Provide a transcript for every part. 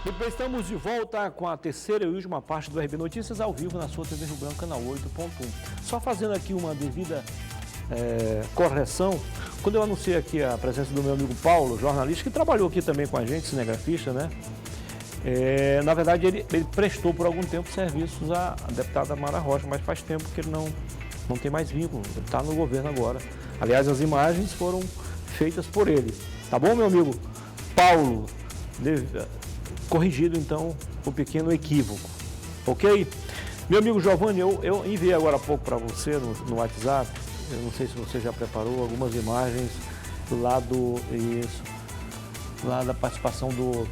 Muito bem, estamos de volta com a terceira e última parte do RB Notícias ao vivo na sua TV Rio Branco, canal 8.1. Só fazendo aqui uma devida correção, quando eu anunciei aqui a presença do meu amigo Paulo, jornalista, que trabalhou aqui também com a gente, cinegrafista, né? Na verdade, ele prestou por algum tempo serviços à deputada Mara Rocha, mas faz tempo que ele não tem mais vínculo, ele está no governo agora. Aliás, as imagens foram feitas por ele. Tá bom, meu amigo Paulo? Corrigido, então, o pequeno equívoco. Ok? Meu amigo Giovanni, eu enviei agora há pouco para você no WhatsApp, eu não sei se você já preparou algumas imagens lá da participação do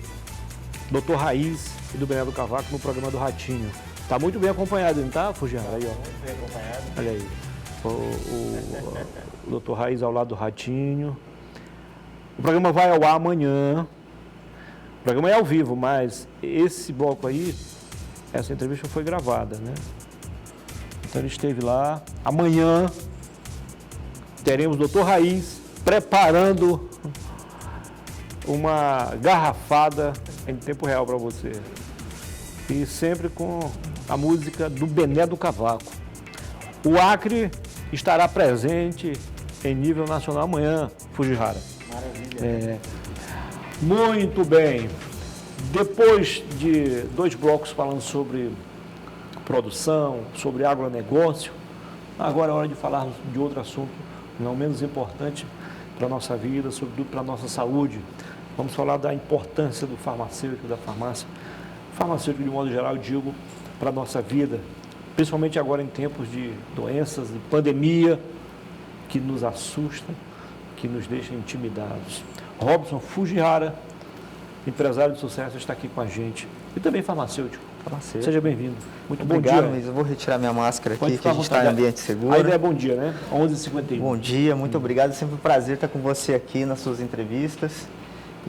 Dr. Raiz e do Bené do Cavaco no programa do Ratinho. Tá muito bem acompanhado, não tá, Fujiwara? Aí, ó. Muito bem acompanhado. Olha aí. O Dr. Raiz ao lado do Ratinho. O programa vai ao ar amanhã. O programa é ao vivo, mas esse bloco aí, essa entrevista foi gravada, né? Então ele esteve lá. Amanhã teremos o Dr. Raiz preparando uma garrafada em tempo real para você. E sempre com a música do Bené do Cavaco. O Acre estará presente em nível nacional amanhã, Fujiwara. Maravilha. Muito bem. Depois de 2 blocos falando sobre produção, sobre agronegócio, agora é hora de falarmos de outro assunto, não menos importante para a nossa vida, sobretudo para a nossa saúde. Vamos falar da importância do farmacêutico, da farmácia. Farmacêutico, de modo geral, eu digo, para a nossa vida, principalmente agora em tempos de doenças, de pandemia, que nos assustam, que nos deixam intimidados. Robson Fujiwara, empresário de sucesso, está aqui com a gente. E também farmacêutico. Seja bem-vindo. Muito Obrigado, bom dia. Luiz. Eu vou retirar minha máscara Pode aqui, que a gente está em ambiente seguro. A ideia é bom dia, né? 11h51. Bom dia, muito obrigado. É sempre um prazer estar com você aqui nas suas entrevistas.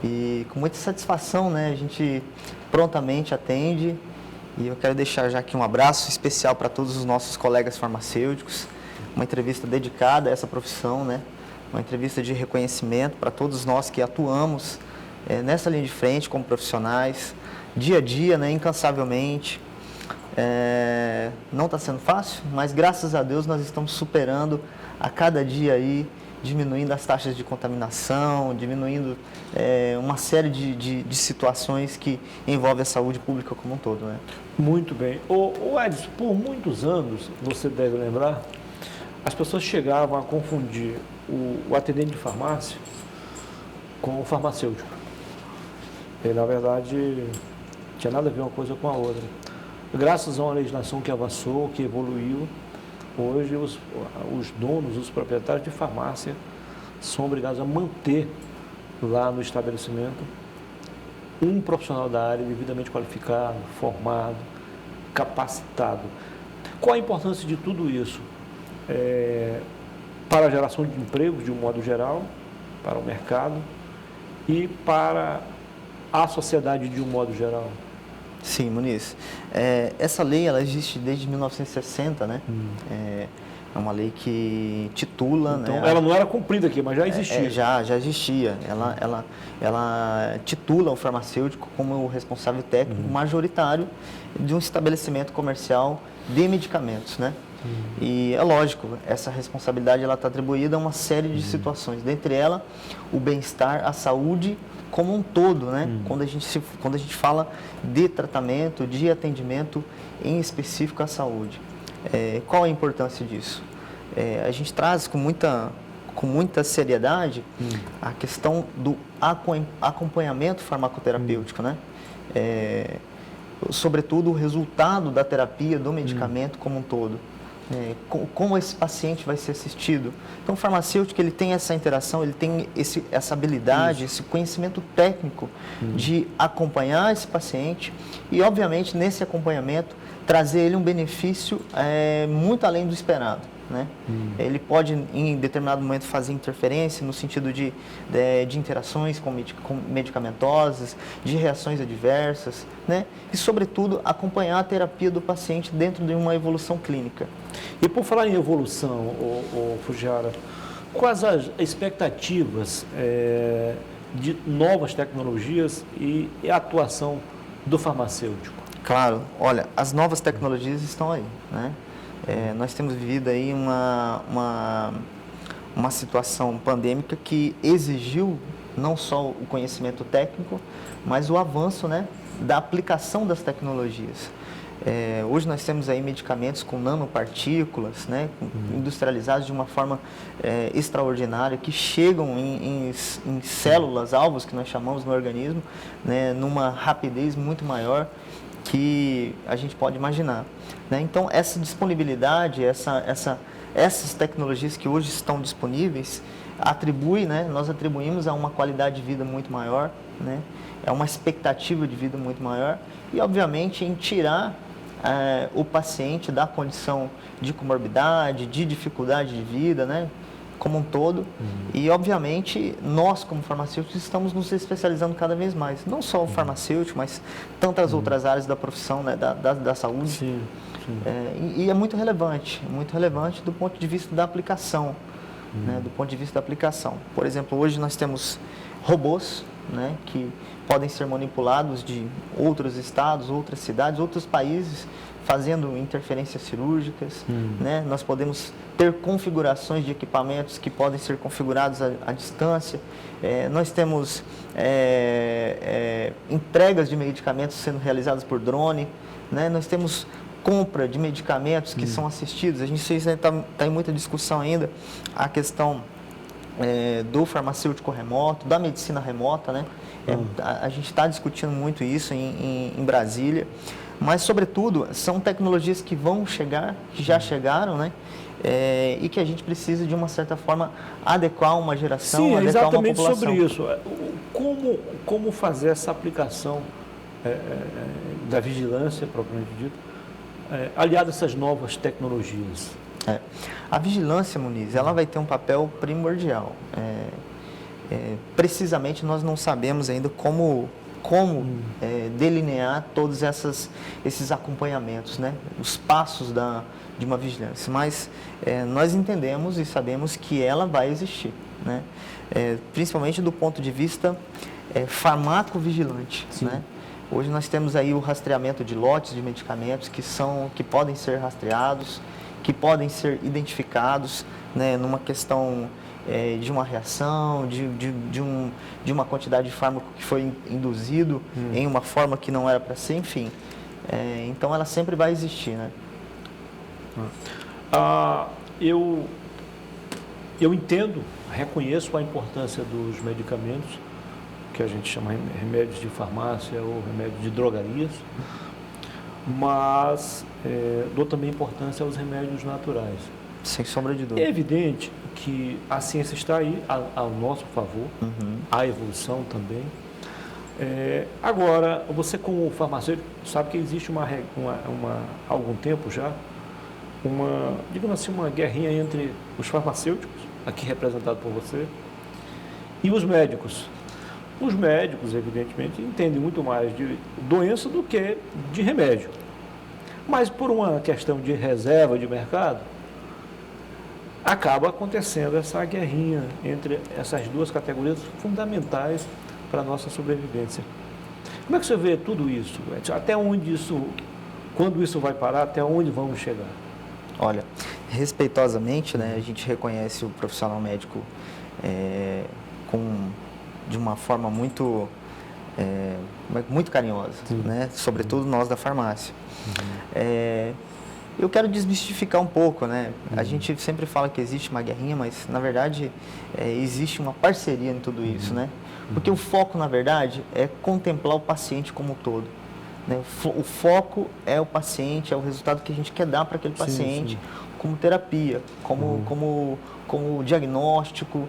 E com muita satisfação, né? A gente prontamente atende. E eu quero deixar já aqui um abraço especial para todos os nossos colegas farmacêuticos. Uma entrevista dedicada a essa profissão, né? Uma entrevista de reconhecimento para todos nós que atuamos nessa linha de frente como profissionais, dia a dia, né, incansavelmente. Não está sendo fácil, mas graças a Deus nós estamos superando a cada dia aí, diminuindo as taxas de contaminação, diminuindo uma série de situações que envolvem a saúde pública como um todo, né? Muito bem. O Edson, por muitos anos, você deve lembrar, as pessoas chegavam a confundir o atendente de farmácia com o farmacêutico. E, na verdade, tinha nada a ver uma coisa com a outra. Graças a uma legislação que avançou, que evoluiu, hoje os donos, os proprietários de farmácia são obrigados a manter lá no estabelecimento um profissional da área devidamente qualificado, formado, capacitado. Qual a importância de tudo isso? Para a geração de empregos, de um modo geral, para o mercado e para a sociedade de um modo geral. Sim, Muniz. Essa lei ela existe desde 1960, né? É uma lei que titula... Então, né, ela não era cumprida aqui, mas já existia. Já existia. Ela titula o farmacêutico como o responsável técnico majoritário de um estabelecimento comercial de medicamentos, né? E é lógico, essa responsabilidade está atribuída a uma série de situações, dentre elas o bem-estar, a saúde como um todo, né? Quando a gente fala de tratamento, de atendimento em específico à saúde. Qual a importância disso? A gente traz com muita seriedade a questão do acompanhamento farmacoterapêutico, né? Sobretudo o resultado da terapia, do medicamento como um todo. Como esse paciente vai ser assistido. Então, o farmacêutico ele tem essa interação, ele tem essa habilidade, esse conhecimento técnico de acompanhar esse paciente e, obviamente, nesse acompanhamento, trazer ele um benefício muito além do esperado, né? Ele pode, em determinado momento, fazer interferência no sentido de interações medicamentosas, de reações adversas, né? E, sobretudo, acompanhar a terapia do paciente dentro de uma evolução clínica. E por falar em evolução, Fujiwara, quais as expectativas de novas tecnologias e a atuação do farmacêutico? Claro, olha, as novas tecnologias estão aí, né? Nós temos vivido aí uma situação pandêmica que exigiu não só o conhecimento técnico, mas o avanço, né, da aplicação das tecnologias. Hoje nós temos aí medicamentos com nanopartículas, né, industrializados de uma forma extraordinária, que chegam em células, alvos que nós chamamos no organismo, né, numa rapidez muito maior que a gente pode imaginar, né? Então, essa disponibilidade, essas tecnologias que hoje estão disponíveis, né, nós atribuímos a uma qualidade de vida muito maior, né, é uma expectativa de vida muito maior e, obviamente, em tirar o paciente da condição de comorbidade, de dificuldade de vida, né, como um todo. E, obviamente, nós, como farmacêuticos, estamos nos especializando cada vez mais. Não só o farmacêutico, mas tantas outras áreas da profissão, né, da saúde. Sim. E é muito relevante do ponto de vista da aplicação. Né, do ponto de vista da aplicação. Por exemplo, hoje nós temos robôs, né, que podem ser manipulados de outros estados, outras cidades, outros países, fazendo interferências cirúrgicas, né? Nós podemos ter configurações de equipamentos que podem ser configurados à distância. Nós temos entregas de medicamentos sendo realizadas por drone, né? Nós temos compra de medicamentos que são assistidos. A gente está em muita discussão ainda a questão do farmacêutico remoto, da medicina remota, né? A gente está discutindo muito isso em Brasília. Mas, sobretudo, são tecnologias que vão chegar, que já chegaram, né? E que a gente precisa, de uma certa forma, adequar uma geração, Sim, adequar uma exatamente população. sobre isso. Como fazer essa aplicação da vigilância, propriamente dito, aliada a essas novas tecnologias? A vigilância, Muniz, ela vai ter um papel primordial. Precisamente, nós não sabemos ainda como delinear todos esses acompanhamentos, né? Os passos de uma vigilância, mas nós entendemos e sabemos que ela vai existir, né? Principalmente do ponto de vista farmacovigilante, né? Hoje nós temos aí o rastreamento de lotes de medicamentos que podem ser rastreados, que podem ser identificados, né, numa questão de uma reação, de uma quantidade de fármaco que foi induzido em uma forma que não era para ser, enfim. Então, ela sempre vai existir, né? Eu entendo, reconheço a importância dos medicamentos, que a gente chama remédios de farmácia ou remédios de drogarias, mas dou também importância aos remédios naturais. Sem sombra de dúvida. É evidente que a ciência está aí ao nosso favor, a evolução também. Agora, você como farmacêutico sabe que existe há algum tempo já, digamos assim, uma guerrinha entre os farmacêuticos, aqui representado por você, e os médicos. Os médicos, evidentemente, entendem muito mais de doença do que de remédio. Mas por uma questão de reserva de mercado, acaba acontecendo essa guerrinha entre essas duas categorias fundamentais para a nossa sobrevivência. Como é que você vê tudo isso? Até onde quando isso vai parar, até onde vamos chegar? Olha, respeitosamente, né, a gente reconhece o profissional médico de uma forma muito carinhosa, né? Sobretudo nós da farmácia. Eu quero desmistificar um pouco, né? A gente sempre fala que existe uma guerrinha, mas na verdade existe uma parceria em tudo isso, né? Porque o foco, na verdade, é contemplar o paciente como um todo, né? O foco é o paciente, é o resultado que a gente quer dar para aquele paciente, como terapia, como diagnóstico,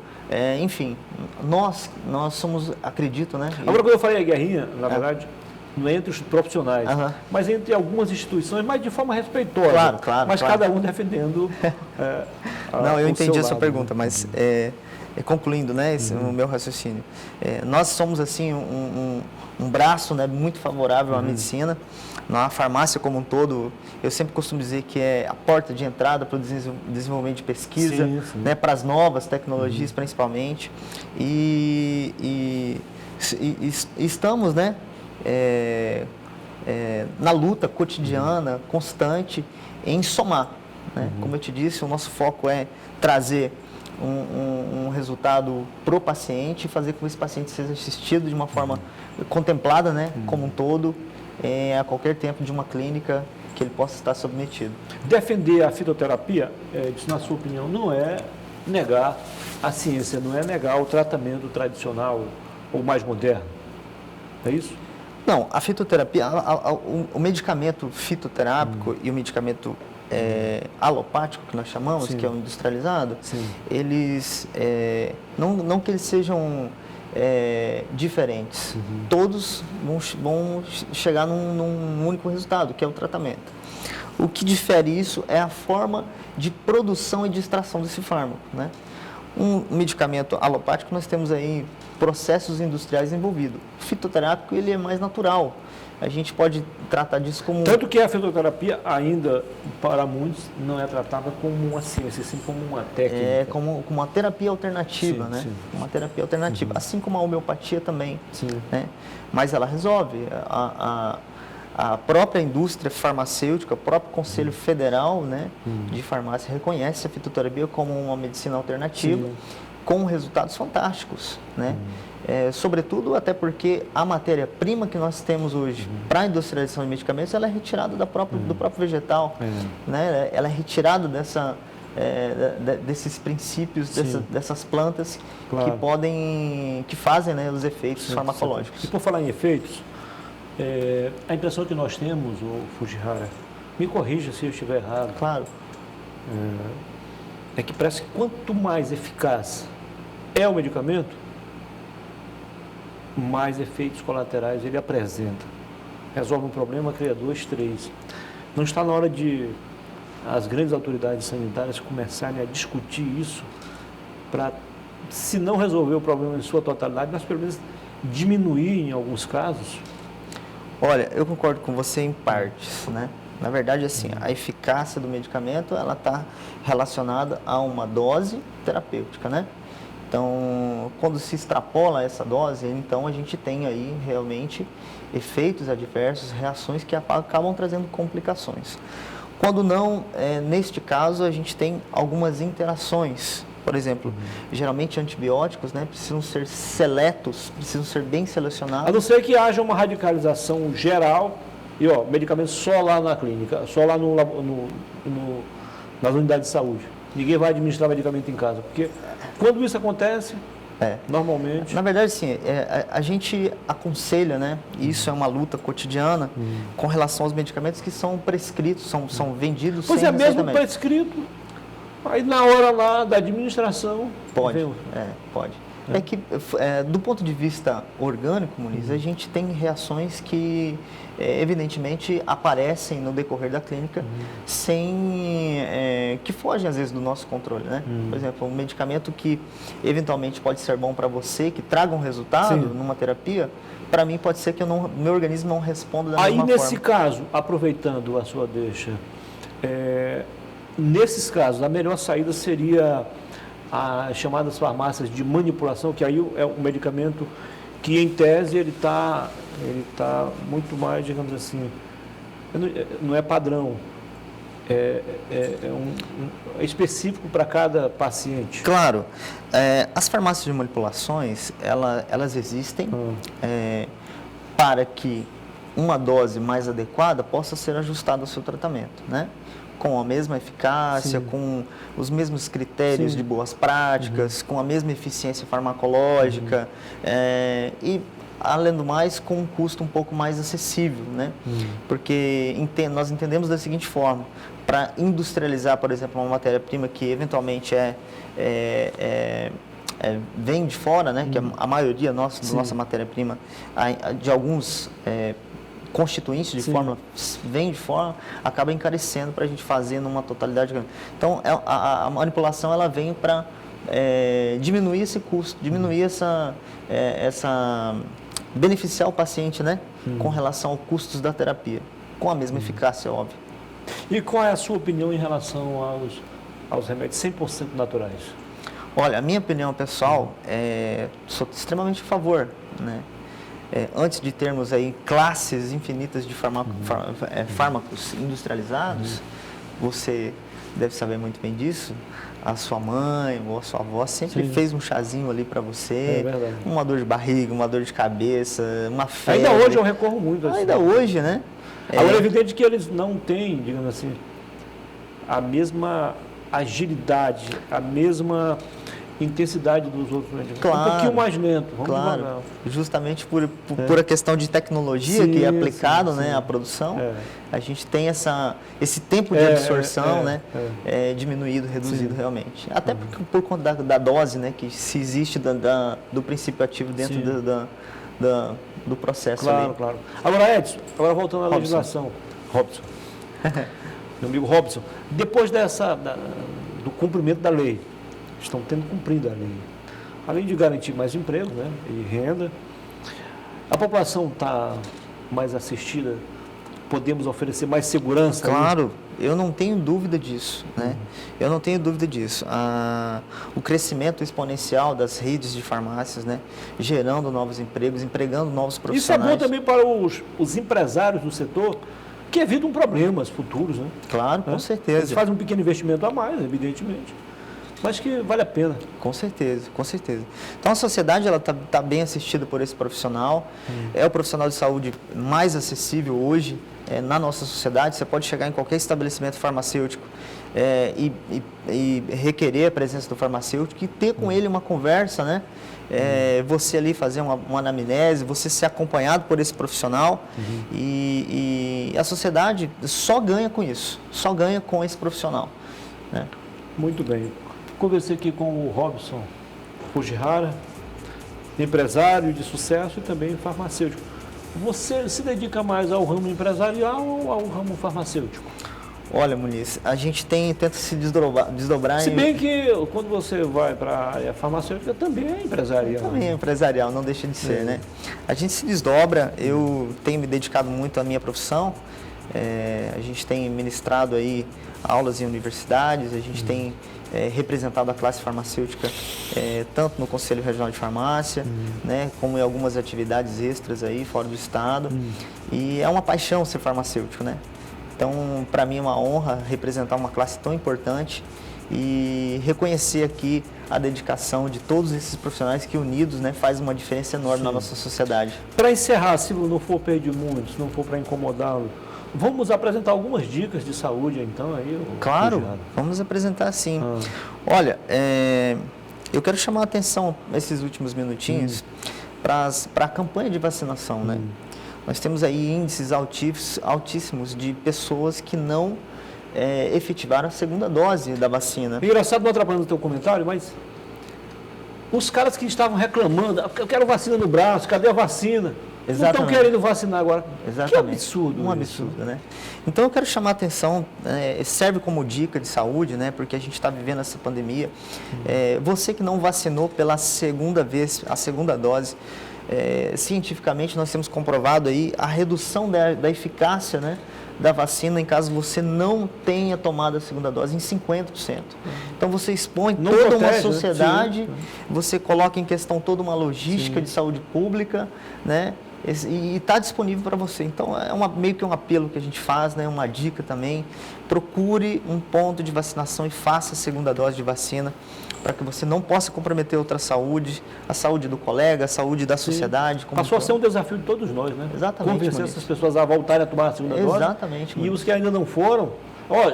enfim, nós somos, acredito, né? Agora, quando eu falei a guerrinha, na verdade, não é entre os profissionais, mas entre algumas instituições, mas de forma respeitosa. Claro. Mas cada um defendendo Não, eu entendi a sua lado, pergunta, mas concluindo, né, o meu raciocínio. Nós somos, assim, um braço, né, muito favorável à medicina. Na farmácia como um todo, eu sempre costumo dizer que é a porta de entrada para o desenvolvimento de pesquisa, né, para as novas tecnologias principalmente. E estamos, né, na luta cotidiana, constante, em somar, né? Como eu te disse, o nosso foco é trazer um resultado pro paciente e fazer com que esse paciente seja assistido de uma forma contemplada, né? Como um todo, a qualquer tempo de uma clínica que ele possa estar submetido. Defender a fitoterapia, isso, na sua opinião, não é negar a ciência, não é negar o tratamento tradicional ou mais moderno. É isso? Não, a fitoterapia, o medicamento fitoterápico e o medicamento alopático, que nós chamamos, Sim. que é o industrializado, Sim. eles, não que eles sejam diferentes, todos vão chegar num único resultado, que é o tratamento. O que difere isso é a forma de produção e de extração desse fármaco, né? Um medicamento alopático, nós temos aí processos industriais envolvidos. O fitoterápico, ele é mais natural. A gente pode tratar disso como... Tanto que a fitoterapia ainda, para muitos, não é tratada como uma ciência, sim como uma técnica. Como uma terapia alternativa, Sim, né? sim. Uma terapia alternativa. Assim como a homeopatia também, Sim. né? Mas ela resolve. A própria indústria farmacêutica, o próprio Conselho Federal, né, de Farmácia reconhece a fitoterapia como uma medicina alternativa, Sim. com resultados fantásticos, né? Sobretudo até porque a matéria-prima que nós temos hoje para a industrialização de medicamentos, ela é retirada do próprio vegetal, né? Ela é retirada desses princípios, dessas plantas, Claro. que fazem, né, os efeitos farmacológicos. E por falar em efeitos, a impressão que nós temos, o Fujihara, me corrija se eu estiver errado, Claro. é que parece que quanto mais eficaz é o medicamento, mais efeitos colaterais ele apresenta. Resolve um problema, cria 2, 3. Não está na hora de as grandes autoridades sanitárias começarem a discutir isso para, se não resolver o problema em sua totalidade, mas pelo menos diminuir em alguns casos? Olha, eu concordo com você em partes, né? Na verdade, assim, a eficácia do medicamento, ela está relacionada a uma dose terapêutica, né? Então, quando se extrapola essa dose, então a gente tem aí realmente efeitos adversos, reações que acabam trazendo complicações. Quando não, neste caso, a gente tem algumas interações. Por exemplo, geralmente antibióticos, né, precisam ser seletos, precisam ser bem selecionados. A não ser que haja uma radicalização geral e, medicamento só lá na clínica, só lá nas unidades de saúde. Ninguém vai administrar medicamento em casa, porque quando isso acontece, normalmente... Na verdade, sim, a gente aconselha, né, e isso é uma luta cotidiana com relação aos medicamentos que são prescritos, são vendidos Pois sem é, mesmo receita médica. prescrito, aí na hora lá da administração... Pode, pode. É que, do ponto de vista orgânico, Muniz, a gente tem reações que, evidentemente, aparecem no decorrer da clínica que fogem, às vezes, do nosso controle, né? Por exemplo, um medicamento que, eventualmente, pode ser bom para você, que traga um resultado numa terapia, para mim, pode ser que meu organismo não responda da mesma forma. Aí, nesse caso, aproveitando a sua deixa, nesses casos, a melhor saída seria as chamadas farmácias de manipulação, que aí é um medicamento que, em tese, ele tá muito mais, digamos assim, não é padrão, é específico para cada paciente. Claro. As farmácias de manipulações, elas existem para que uma dose mais adequada possa ser ajustada ao seu tratamento, né? Com a mesma eficácia, com os mesmos critérios de boas práticas, com a mesma eficiência farmacológica e, além do mais, com um custo um pouco mais acessível, né? Porque nós entendemos da seguinte forma: para industrializar, por exemplo, uma matéria-prima que eventualmente vem de fora, né? Que a maioria da nossa matéria-prima, de alguns constituintes de forma, vem de forma, acaba encarecendo para a gente fazer numa totalidade grande. Então, a manipulação, ela vem para diminuir esse custo, diminuir beneficiar o paciente, né, com relação aos custos da terapia, com a mesma eficácia, óbvio. E qual é a sua opinião em relação aos remédios 100% naturais? Olha, a minha opinião pessoal, sou extremamente a favor, né? antes de termos aí classes infinitas de fármacos industrializados, você deve saber muito bem disso, a sua mãe ou a sua avó sempre fez um chazinho ali para você, uma dor de barriga, uma dor de cabeça, uma febre. Ainda hoje eu recorro muito a isso. Ainda hoje, né? Agora é evidente que eles não têm, digamos assim, a mesma agilidade, a mesma intensidade dos outros medicamentos. Claro, um pouquinho mais lento, vamos claro. devagar. Justamente por a questão de tecnologia que é aplicado, né, à produção, a gente tem esse tempo de absorção, né, diminuído, reduzido realmente. Até por conta da dose, né, que se existe do princípio ativo dentro do processo. Claro, ali. claro. Agora, Edson, voltando à legislação. Robson. Meu amigo Robson, depois do cumprimento da lei, estão tendo cumprido a lei. Além de garantir mais emprego, né, e renda, a população está mais assistida, podemos oferecer mais segurança. Claro, eu não tenho dúvida disso, né? Eu não tenho dúvida disso. O crescimento exponencial das redes de farmácias, né, gerando novos empregos, empregando novos profissionais. Isso é bom também para os empresários do setor, que evitam problemas futuros, né? Claro, com certeza. Eles fazem um pequeno investimento a mais, evidentemente, mas que vale a pena. Com certeza, com certeza. Então a sociedade ela tá bem assistida por esse profissional. É o profissional de saúde mais acessível hoje na nossa sociedade. Você pode chegar em qualquer estabelecimento farmacêutico e requerer a presença do farmacêutico e ter com ele uma conversa, né? Você ali fazer uma anamnese, você ser acompanhado por esse profissional e a sociedade só ganha com isso, só ganha com esse profissional, né? Muito bem. Conversei aqui com o Robson Fujihara, empresário de sucesso e também farmacêutico. Você se dedica mais ao ramo empresarial ou ao ramo farmacêutico? Olha, Muniz, a gente tenta se desdobrar Se bem que quando você vai para a área farmacêutica também é empresarial. Também é empresarial, não deixa de ser, né? A gente se desdobra, eu tenho me dedicado muito à minha profissão, a gente tem ministrado aí aulas em universidades, a gente tem representado a classe farmacêutica tanto no Conselho Regional de Farmácia, né, como em algumas atividades extras aí fora do estado. E é uma paixão ser farmacêutico, né? Então, para mim é uma honra representar uma classe tão importante e reconhecer aqui a dedicação de todos esses profissionais que unidos, né, faz uma diferença enorme na nossa sociedade. Para encerrar, se não for perder muito, se não for para incomodá-lo, vamos apresentar algumas dicas de saúde, então, aí? Claro, vamos apresentar sim. Olha, eu quero chamar a atenção nesses últimos minutinhos para a campanha de vacinação, né? Nós temos aí índices altíssimos de pessoas que não efetivaram a segunda dose da vacina. Engraçado, não atrapalhando o teu comentário, mas os caras que estavam reclamando, eu quero vacina no braço, cadê a vacina? Exatamente. Não estão querendo vacinar agora. Exatamente. Que absurdo. Um absurdo, né? Então eu quero chamar a atenção, serve como dica de saúde, né? Porque a gente está vivendo essa pandemia. Você que não vacinou pela segunda vez, a segunda dose, cientificamente nós temos comprovado aí a redução da eficácia, né, da vacina em caso você não tenha tomado a segunda dose em 50%. Então você expõe toda uma sociedade, você coloca em questão toda uma logística de saúde pública, né? E está disponível para você. Então é meio que um apelo que a gente faz, né? Uma dica também. Procure um ponto de vacinação e faça a segunda dose de vacina, para que você não possa comprometer outra saúde, a saúde do colega, a saúde da sociedade. Passou a ser um desafio de todos nós, né? Exatamente. Convencer essas pessoas a voltarem a tomar a segunda dose. Exatamente. E os que ainda não foram,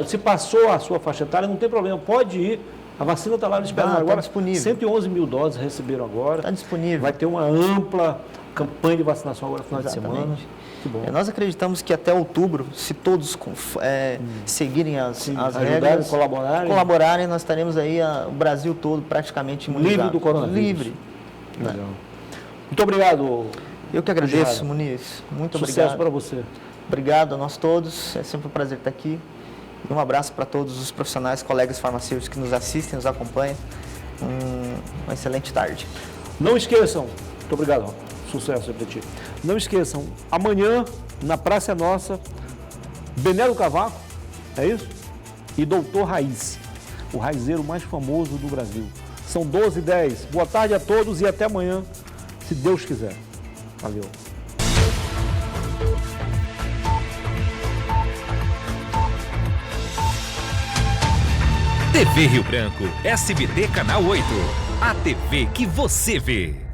se passou a sua faixa etária, não tem problema, pode ir. A vacina está lá esperando agora. Está disponível. 111 mil doses receberam agora. Está disponível. Vai ter uma ampla campanha de vacinação agora no final de semana. Que bom. Nós acreditamos que até outubro, se todos seguirem as regras, colaborarem, nós estaremos aí o Brasil todo praticamente imunizado. Livre do coronavírus. Livre. Legal. Muito obrigado. Eu que agradeço, Muniz. Muito obrigado. Sucesso para você. Obrigado a nós todos. É sempre um prazer estar aqui. E um abraço para todos os profissionais, colegas farmacêuticos que nos assistem, nos acompanham. Uma excelente tarde. Não esqueçam. Muito obrigado. Sucesso para ti. Não esqueçam, amanhã, na Praça é Nossa, Benelo Cavaco, é isso? E Doutor Raiz, o raizeiro mais famoso do Brasil. São 12h10. Boa tarde a todos e até amanhã, se Deus quiser. Valeu. TV Rio Branco, SBT Canal 8. A TV que você vê.